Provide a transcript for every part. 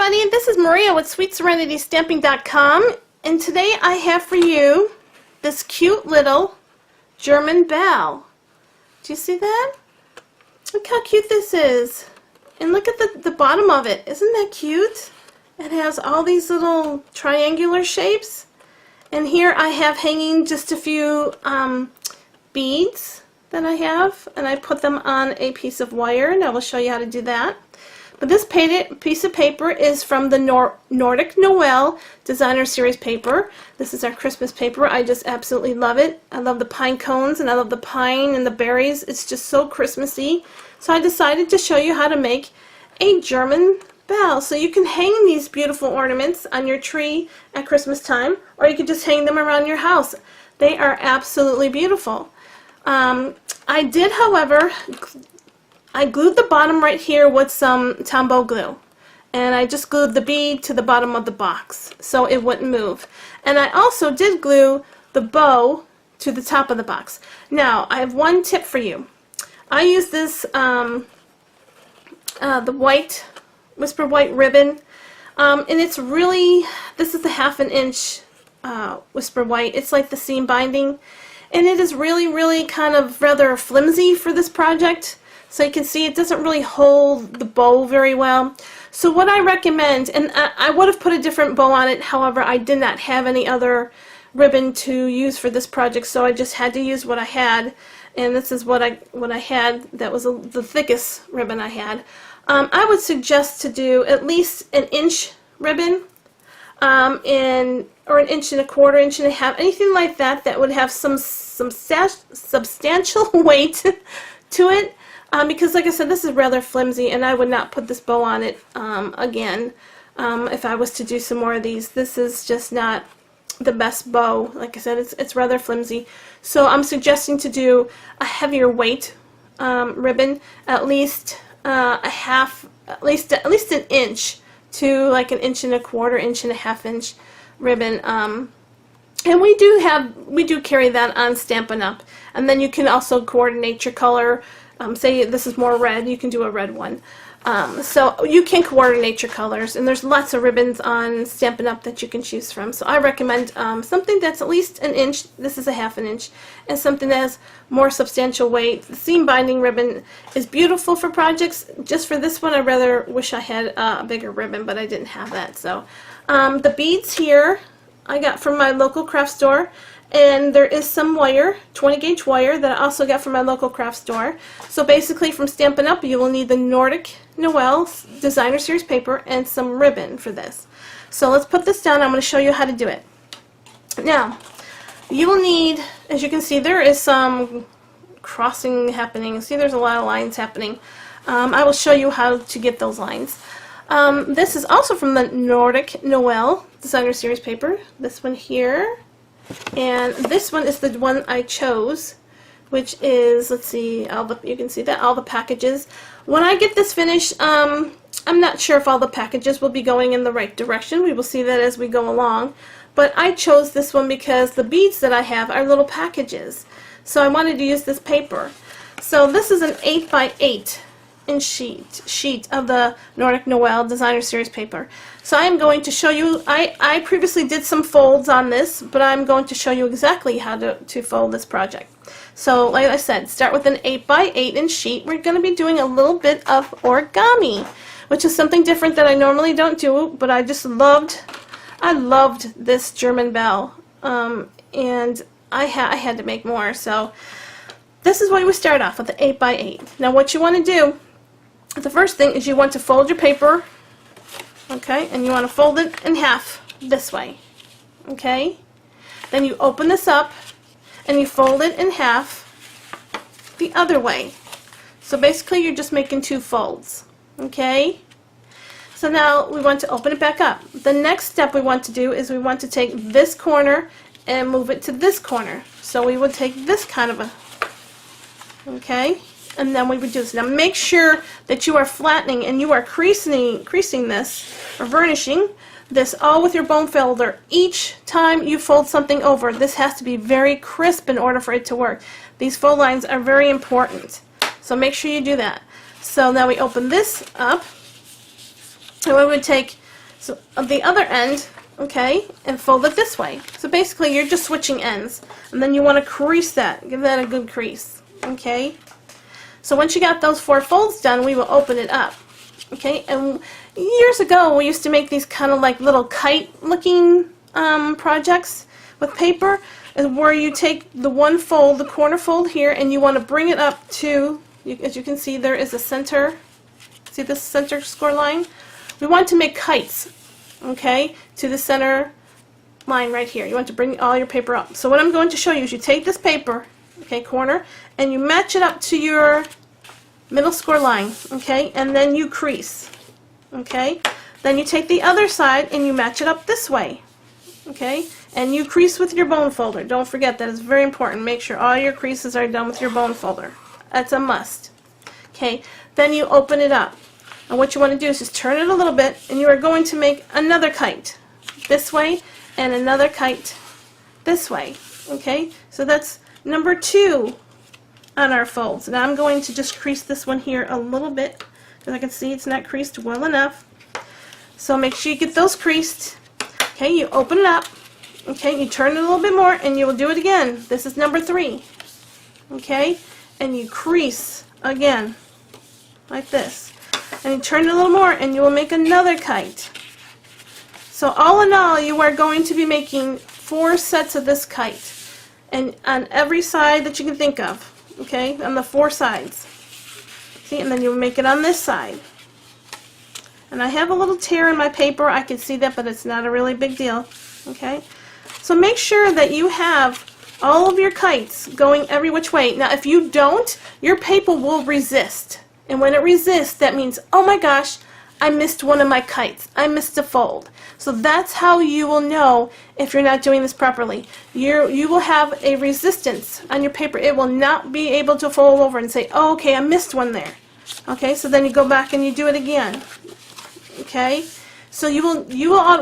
everybody, this is Maria with SweetSerenityStamping.com, and today I have for you this cute little German bell. Do you see that? Look how cute this is. And look at the bottom of it. Isn't that cute? It has all these little triangular shapes. And here I have hanging just a few beads that I have, and I put them on a piece of wire, and I will show you how to do that. But this piece of paper is from the Nordic Noel Designer Series paper. This is our Christmas paper. I just absolutely love it. I love the pine cones, and I love the pine and the berries. It's just so Christmassy. So I decided to show you how to make a German bell. So you can hang these beautiful ornaments on your tree at Christmas time, or you can just hang them around your house. They are absolutely beautiful. I did, however, I glued the bottom right here with some Tombow glue, and I just glued the bead to the bottom of the box so it wouldn't move. And I also did glue the bow to the top of the box. Now I have one tip for you. I use this the white Whisper White ribbon, and it's really, this is the 1/2 inch Whisper White. It's like the seam binding, and it is really kind of rather flimsy for this project. So you can see it doesn't really hold the bow very well. So what I recommend, and I would have put a different bow on it, however I did not have any other ribbon to use for this project, so I just had to use what I had, and this is what I had. That was the thickest ribbon I had. I would suggest to do at least an inch ribbon, or 1 1/4 inch, 1.5 inches, anything like that that would have some substantial weight to it. Because like I said, this is rather flimsy, and I would not put this bow on it again if I was to do some more of these. This is just not the best bow. Like I said, it's rather flimsy. So I'm suggesting to do a heavier weight ribbon, at least at least an inch to like 1.25 inch, 1.5 inch ribbon. And we do carry that on Stampin' Up. And then you can also coordinate your color. Say this is more red, you can do a red one. So you can coordinate your colors, and there's lots of ribbons on Stampin' Up that you can choose from. So I recommend something that's at least an inch, this is a 1/2 inch, and something that has more substantial weight. The seam binding ribbon is beautiful for projects. Just for this one, I rather wish I had a bigger ribbon, but I didn't have that. So the beads here I got from my local craft store. And there is some wire, 20 gauge wire, that I also got from my local craft store. So basically from Stampin' Up, you will need the Nordic Noel Designer Series paper and some ribbon for this. So let's put this down. I'm going to show you how to do it. Now, you will need, as you can see, there is some crossing happening. See, there's a lot of lines happening. I will show you how to get those lines. This is also from the Nordic Noel Designer Series paper. This one here. And this one is the one I chose, which is, let's see, you can see that, all the packages. When I get this finished, I'm not sure if all the packages will be going in the right direction. We will see that as we go along. But I chose this one because the beads that I have are little packages. So I wanted to use this paper. So this is an 8 by 8 inch sheet of the Nordic Noel Designer Series paper. So I'm going to show you, I previously did some folds on this, but I'm going to show you exactly how to fold this project. So like I said, start with an 8 by 8 inch sheet. We're going to be doing a little bit of origami, which is something different that I normally don't do, but I loved this German bell, and I had to make more. So this is why we start off with the 8 by 8. Now what you want to do, the first thing is you want to fold your paper, okay, and you want to fold it in half this way, okay? Then you open this up and you fold it in half the other way. So basically you're just making 2 folds, okay? So now we want to open it back up. The next step we want to do is we want to take this corner and move it to this corner. So we would take this kind of a, okay? And then we would do this. Now make sure that you are flattening and you are creasing this, or vernishing this, all with your bone folder. Each time you fold something over, this has to be very crisp in order for it to work. These fold lines are very important. So make sure you do that. So now we open this up, and we would take So the other end, okay, and fold it this way. So basically you're just switching ends, and then you want to crease that, give that a good crease, okay. So once you got those 4 folds done, we will open it up, okay. And years ago we used to make these kind of like little kite looking projects with paper, where you take the one fold, the corner fold here, and you want to bring it up to, as you can see, there is a center. See this center score line? We want to make kites, okay, to the center line right here. You want to bring all your paper up. So what I'm going to show you is you take this paper, okay, corner, and you match it up to your middle score line, okay, and then you crease, okay. Then you take the other side and you match it up this way, okay, and you crease with your bone folder. Don't forget, that is very important. Make sure all your creases are done with your bone folder. That's a must. Okay, then you open it up. And what you want to do is just turn it a little bit, and you are going to make another kite this way and another kite this way. Okay, so that's number 2 on our folds. Now I'm going to just crease this one here a little bit, because I can see it's not creased well enough. So make sure you get those creased. Okay, you open it up. Okay, you turn it a little bit more, and you will do it again. This is number 3. Okay, and you crease again, like this. And you turn it a little more, and you will make another kite. So all in all, you are going to be making 4 sets of this kite, and on every side that you can think of, okay, on the 4 sides. See, and then you'll make it on this side. And I have a little tear in my paper, I can see that, but it's not a really big deal, okay. So make sure that you have all of your kites going every which way. Now if you don't, your paper will resist. And when it resists, that means, oh my gosh, I missed one of my kites. I missed a fold. So that's how you will know if you're not doing this properly. You will have a resistance on your paper. It will not be able to fold over and say, oh, okay, I missed one there. Okay, so then you go back and you do it again. Okay, so you will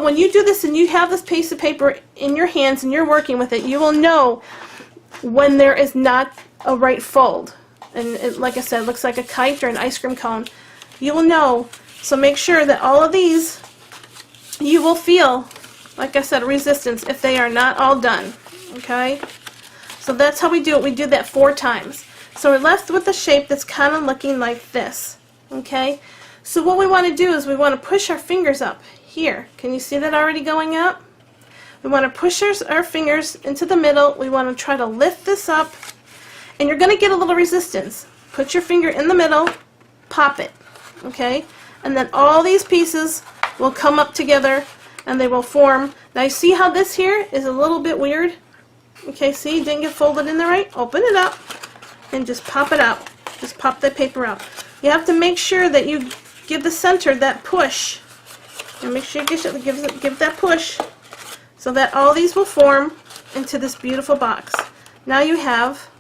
when you do this and you have this piece of paper in your hands and you're working with it, you will know when there is not a right fold. And it, like I said, it looks like a kite or an ice cream cone. You will know. So make sure that all of these, you will feel, like I said, resistance if they are not all done. Okay? So that's how we do it. We do that 4 times. So we're left with a shape that's kind of looking like this. Okay? So what we want to do is we want to push our fingers up here. Can you see that already going up? We want to push our fingers into the middle. We want to try to lift this up. And you're going to get a little resistance. Put your finger in the middle, pop it, okay? And then all these pieces will come up together and they will form. Now you see how this here is a little bit weird? Okay, see, didn't get folded in there right? Open it up and just pop it out. Just pop that paper out. You have to make sure that you give the center that push. And make sure you give that push so that all these will form into this beautiful box. Now you have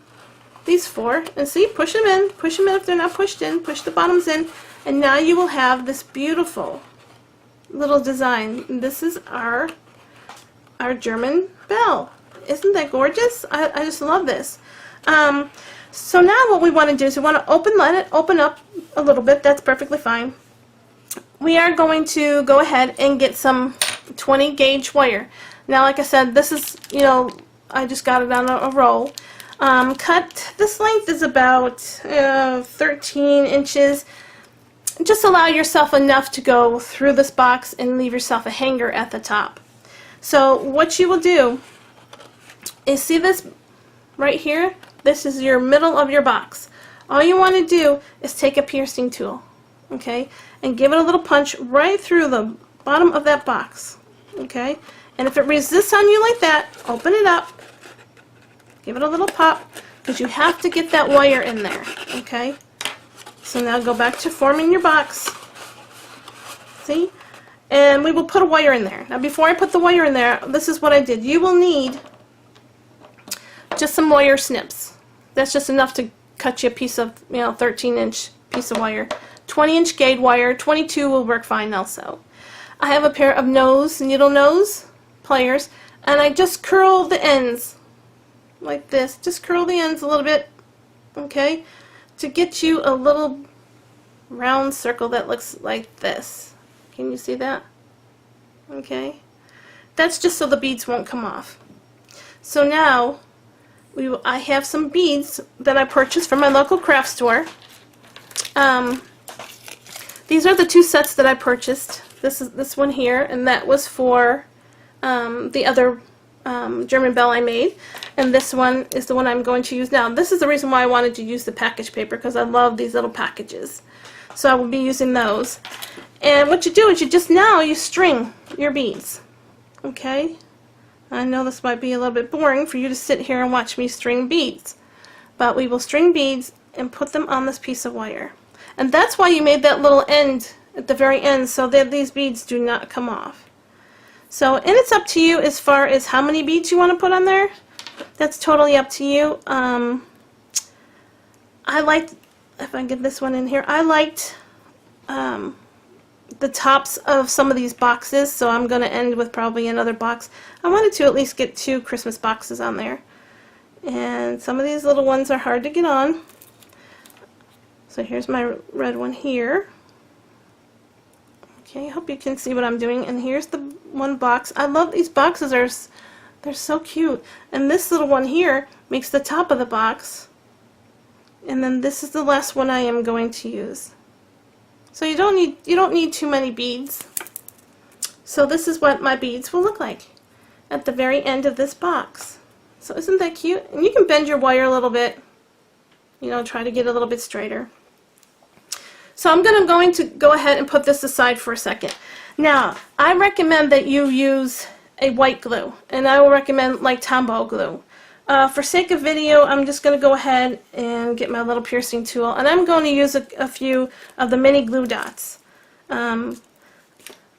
these 4, and see, push them in if they're not pushed in, push the bottoms in, and now you will have this beautiful little design. This is our German bell. Isn't that gorgeous? I just love this. So now what we want to do is we want to let it open up a little bit. That's perfectly fine. We are going to go ahead and get some 20 gauge wire. Now like I said, this is, I just got it on a roll. Cut, this length is about 13 inches. Just allow yourself enough to go through this box and leave yourself a hanger at the top. So what you will do is, see this right here? This is your middle of your box. All you want to do is take a piercing tool, okay, and give it a little punch right through the bottom of that box, okay? And if it resists on you like that, open it up. Give it a little pop, because you have to get that wire in there, okay? So now go back to forming your box. See? And we will put a wire in there. Now before I put the wire in there, this is what I did. You will need just some wire snips. That's just enough to cut you a piece of, 13-inch piece of wire. 20-inch gauge wire, 22 will work fine also. I have a pair of needle nose pliers, and I just curl the ends like this. Just curl the ends a little bit, okay, to get you a little round circle that looks like this. Can you see that? Okay, that's just so the beads won't come off. So now I have some beads that I purchased from my local craft store. These are the two sets that I purchased. This is this one here, and that was for the other German bell I made. And this one is the one I'm going to use now. This is the reason why I wanted to use the package paper, because I love these little packages. So I will be using those. And what you do is you string your beads. Okay? I know this might be a little bit boring for you to sit here and watch me string beads. But we will string beads and put them on this piece of wire. And that's why you made that little end at the very end, so that these beads do not come off. So, and it's up to you as far as how many beads you want to put on there. That's totally up to you. I liked, if I get this one in here, I liked the tops of some of these boxes, so I'm going to end with probably another box. I wanted to at least get 2 Christmas boxes on there. And some of these little ones are hard to get on. So here's my red one here. Okay, I hope you can see what I'm doing. And here's the one box. I love these boxes. They're so cute. And this little one here makes the top of the box. And then this is the last one I am going to use. So you don't need too many beads. So this is what my beads will look like at the very end of this box. So isn't that cute? And you can bend your wire a little bit. You know, try to get a little bit straighter. So I'm going to go ahead and put this aside for a second. Now, I recommend that you use a white glue, and I will recommend like Tombow glue. For sake of video, I'm just going to go ahead and get my little piercing tool, and I'm going to use a few of the mini glue dots. I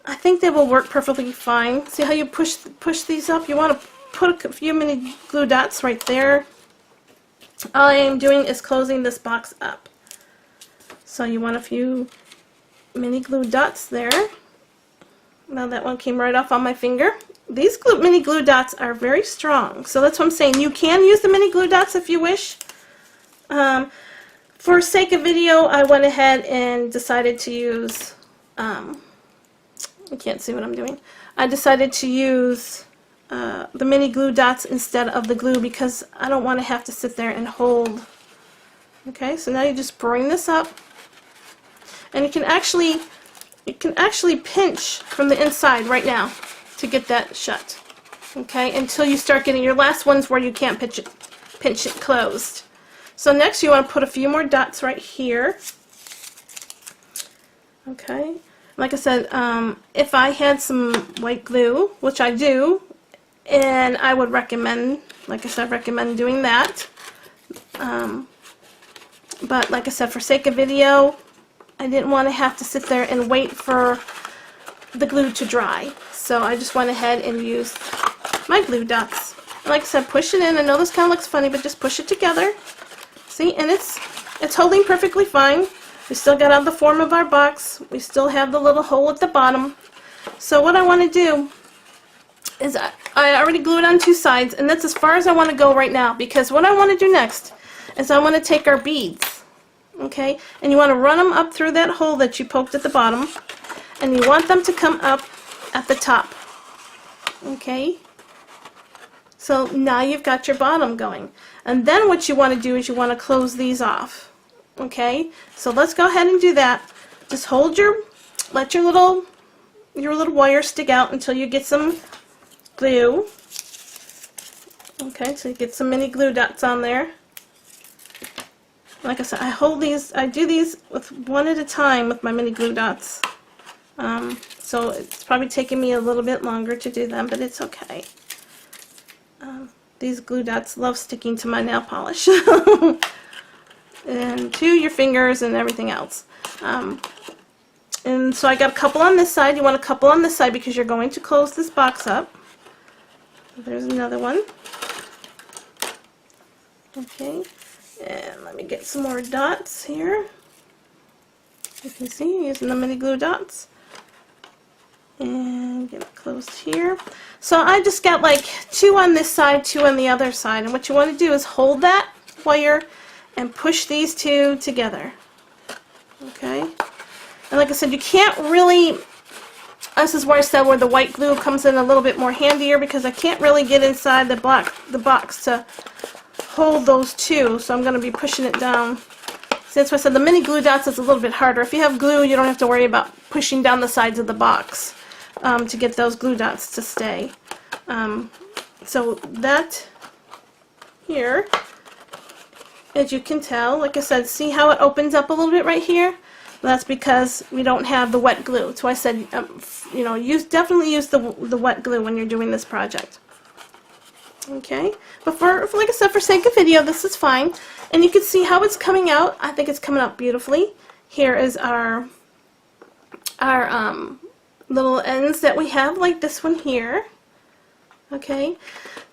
think they will work perfectly fine. See how you push these up? You want to put a few mini glue dots right there. All I am doing is closing this box up. So you want a few mini glue dots there. Now that one came right off on my finger. These mini glue dots are very strong, so that's what I'm saying. You can use the mini glue dots if you wish. For sake of video, I went ahead and decided to use, you can't see what I'm doing. I decided to use the mini glue dots instead of the glue because I don't want to have to sit there and hold. Okay, so now you just bring this up, and you can actually pinch from the inside right now to get that shut. Okay, until you start getting your last ones where you can't pinch it closed. So next you want to put a few more dots right here. Okay, like I said, if I had some white glue, which I do, and I would recommend, like I said, recommend doing that. But like I said, for sake of video, I didn't want to have to sit there and wait for the glue to dry. So I just went ahead and used my glue dots. And like I said, push it in. I know this kind of looks funny, but just push it together. See, and it's holding perfectly fine. We still got out the form of our box. We still have the little hole at the bottom. So what I want to do is I already glued on 2 sides, and that's as far as I want to go right now, because what I want to do next is I want to take our beads, okay, and you want to run them up through that hole that you poked at the bottom, and you want them to come up at the top, okay. So now you've got your bottom going, and then what you want to do is you want to close these off, okay. So let's go ahead and do that. Just let your little wire stick out until you get some glue. Okay, so you get some mini glue dots on there. Like I said, I do these with one at a time with my mini glue dots. So it's probably taking me a little bit longer to do them, but it's okay. These glue dots love sticking to my nail polish. And to your fingers and everything else. And so I got a couple on this side. You want a couple on this side because you're going to close this box up. There's another one. Okay, and let me get some more dots here. You can see, using the mini glue dots. And get it closed here. So I just got like 2 on this side, 2 on the other side. And what you want to do is hold that wire and push these 2 together. Okay? And like I said, you can't really this is where I said where the white glue comes in a little bit more handier, because I can't really get inside the box to hold those two, so I'm going to be pushing it down. See, that's why I said the mini glue dots is a little bit harder. If you have glue, you don't have to worry about pushing down the sides of the box to get those glue dots to stay. So that here, as you can tell, like I said, see how it opens up a little bit right here? Well, that's because we don't have the wet glue. So I said, you know, definitely use the wet glue when you're doing this project. Okay, but for like I said, for sake of video, this is fine. And you can see how it's coming out. I think it's coming out beautifully. Here is our little ends that we have, like this one here. Okay,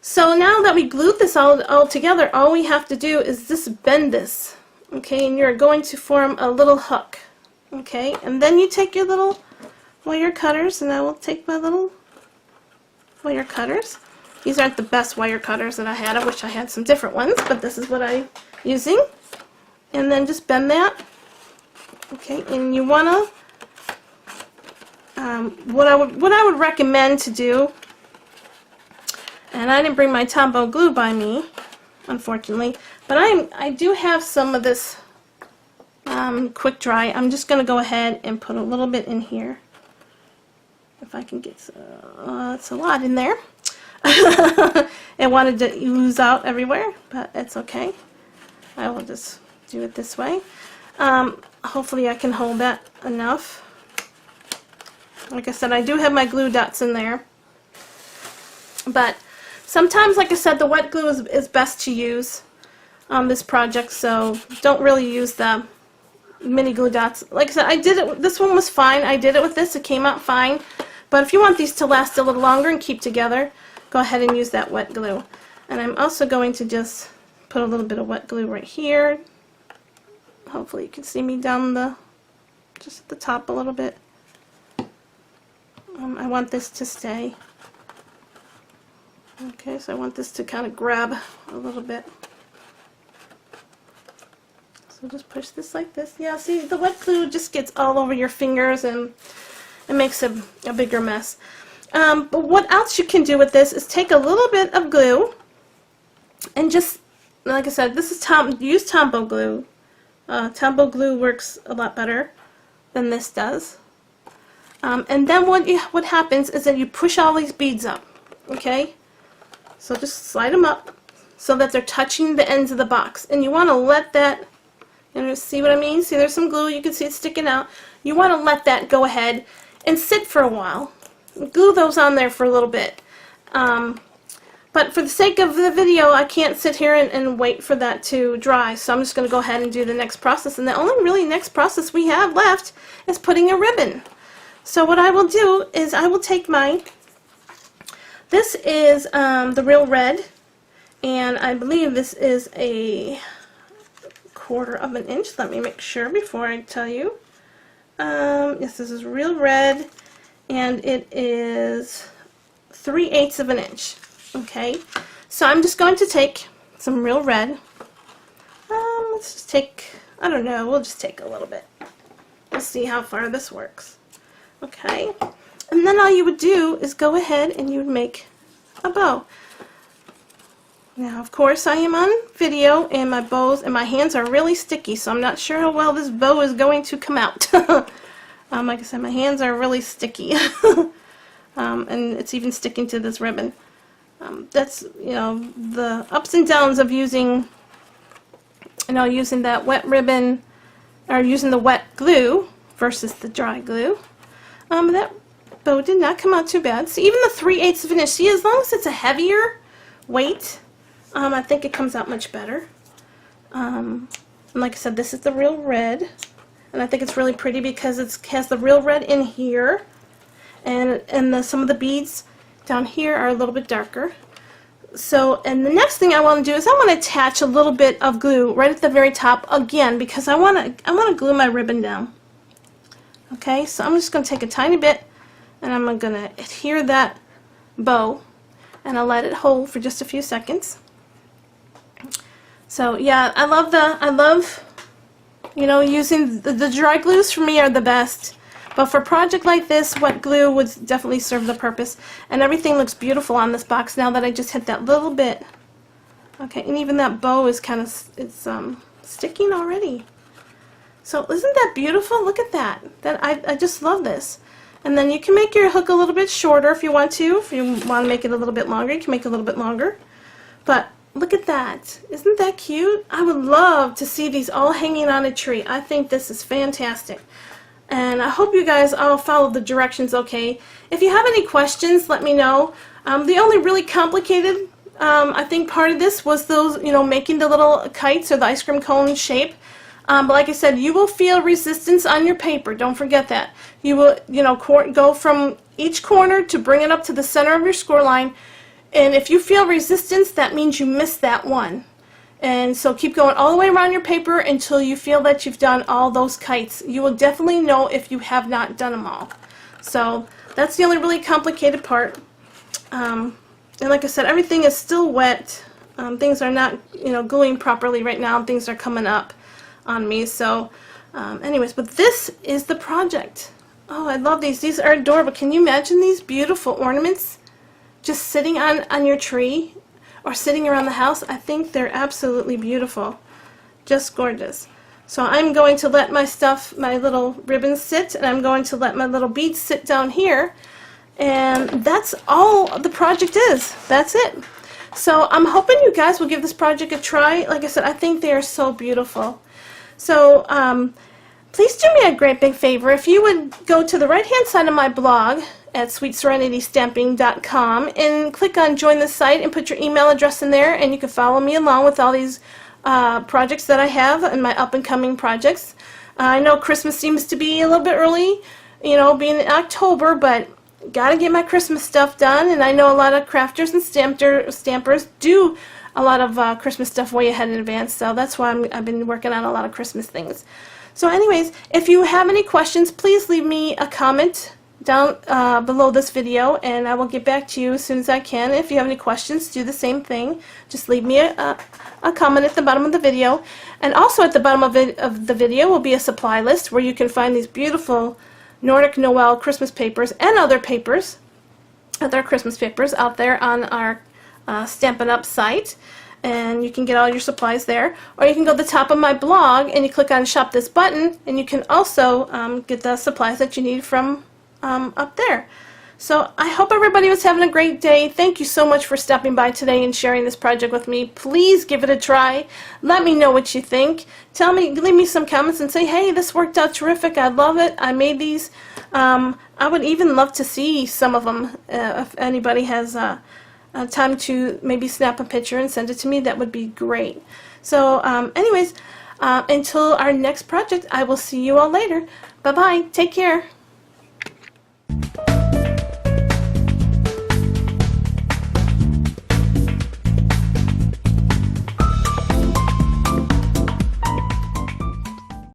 so now that we glued this all together, all we have to do is just bend this. Okay, and you're going to form a little hook. Okay, and then you take your little wire cutters, and I will take my little wire cutters. These aren't the best wire cutters that I had. I wish I had some different ones, but this is what I'm using. And then just bend that. Okay, and you wanna what I would recommend to do. And I didn't bring my Tombow glue by me, unfortunately, but I do have some of this quick dry. I'm just going to go ahead and put a little bit in here. If I can get, it's a lot in there. It wanted to ooze out everywhere, but it's okay. I will just do it this way. Hopefully I can hold that enough. Like I said, I do have my glue dots in there. But sometimes, like I said, the wet glue is best to use on this project, so don't really use the mini glue dots. Like I said, I did it. This one was fine. I did it with this. It came out fine. But if you want these to last a little longer and keep together, go ahead and use that wet glue. And I'm also going to just put a little bit of wet glue right here. Hopefully you can see me down just at the top a little bit. I want this to stay. Okay, so I want this to kind of grab a little bit. So just push this like this. Yeah, see, the wet glue just gets all over your fingers and it makes a bigger mess. But what else you can do with this is take a little bit of glue and just, like I said, this is use Tombow glue. Tombow glue works a lot better than this does. And then what happens is that you push all these beads up. Okay? So just slide them up so that they're touching the ends of the box. And you want to let that, see what I mean? See, there's some glue. You can see it sticking out. You want to let that go ahead and sit for a while. Glue those on there for a little bit. But for the sake of the video, I can't sit here and wait for that to dry. So I'm just going to go ahead and do the next process. And the only really next process we have left is putting a ribbon. So what I will do is I will take this is the Real Red, and I believe this is a 1/4 of an inch. Let me make sure before I tell you. Yes, this is Real Red, and it is 3/8 of an inch. Okay, so I'm just going to take some Real Red. Let's just take, I don't know, we'll just take a little bit. Let's see how far this works. Okay, and then all you would do is go ahead and you would make a bow. Now, of course, I am on video, and my bows and my hands are really sticky, so I'm not sure how well this bow is going to come out. Like I said, my hands are really sticky, and it's even sticking to this ribbon. That's, the ups and downs of using, using that wet ribbon, or using the wet glue versus the dry glue. That bow did not come out too bad. See, even the 3/8 of an inch, see, as long as it's a heavier weight, I think it comes out much better. And like I said, this is the Real Red, and I think it's really pretty because it has the Real Red in here, and some of the beads down here are a little bit darker. So, and the next thing I want to do is I want to attach a little bit of glue right at the very top again, because I want to glue my ribbon down. Okay, so I'm just going to take a tiny bit, and I'm going to adhere that bow, and I'll let it hold for just a few seconds. So yeah, I love using the dry glues. For me, are the best. But for a project like this, wet glue would definitely serve the purpose. And everything looks beautiful on this box now that I just hit that little bit. Okay, and even that bow is kind of, it's sticking already. So isn't that beautiful? Look at that. I just love this. And then you can make your hook a little bit shorter if you want to. If you want to make it a little bit longer, you can make it a little bit longer. But look at that. Isn't that cute? I would love to see these all hanging on a tree. I think this is fantastic. And I hope you guys all follow the directions okay. If you have any questions, let me know. The only really complicated, I think, part of this was those, making the little kites or the ice cream cone shape. But like I said, you will feel resistance on your paper. Don't forget that. You will, go from each corner to bring it up to the center of your score line. And if you feel resistance, that means you missed that one. And so keep going all the way around your paper until you feel that you've done all those kites. You will definitely know if you have not done them all. So that's the only really complicated part. And like I said, everything is still wet. Things are not, gluing properly right now. Things are coming up on me. So anyways, but this is the project. Oh, I love these. These are adorable. Can you imagine these beautiful ornaments just sitting on your tree or sitting around the house? I think they're absolutely beautiful. Just gorgeous. So I'm going to let my stuff, my little ribbons sit, and I'm going to let my little beads sit down here. And that's all the project is. That's it. So I'm hoping you guys will give this project a try. Like I said, I think they are so beautiful. So please do me a great big favor. If you would go to the right hand side of my blog at sweetserenitystamping.com and click on join the site and put your email address in there, and you can follow me along with all these projects that I have and my up and coming projects. I know Christmas seems to be a little bit early, being in October, but gotta get my Christmas stuff done. And I know a lot of crafters and stampers do a lot of Christmas stuff way ahead in advance, so that's why I've been working on a lot of Christmas things. So anyways, if you have any questions, please leave me a comment down below this video, and I will get back to you as soon as I can. If you have any questions, do the same thing. Just leave me a comment at the bottom of the video. And also at the bottom of the video will be a supply list where you can find these beautiful Nordic Noel Christmas papers and other papers, other Christmas papers out there on our Stampin' Up site. And you can get all your supplies there. Or you can go to the top of my blog and you click on Shop This button, and you can also get the supplies that you need from up there. So I hope everybody was having a great day. Thank you so much for stopping by today and sharing this project with me. Please give it a try. Let me know what you think. Tell me, leave me some comments and say, hey, this worked out terrific. I love it. I made these. I would even love to see some of them. If anybody has time to maybe snap a picture and send it to me, that would be great. So anyways, until our next project, I will see you all later. Bye-bye. Take care.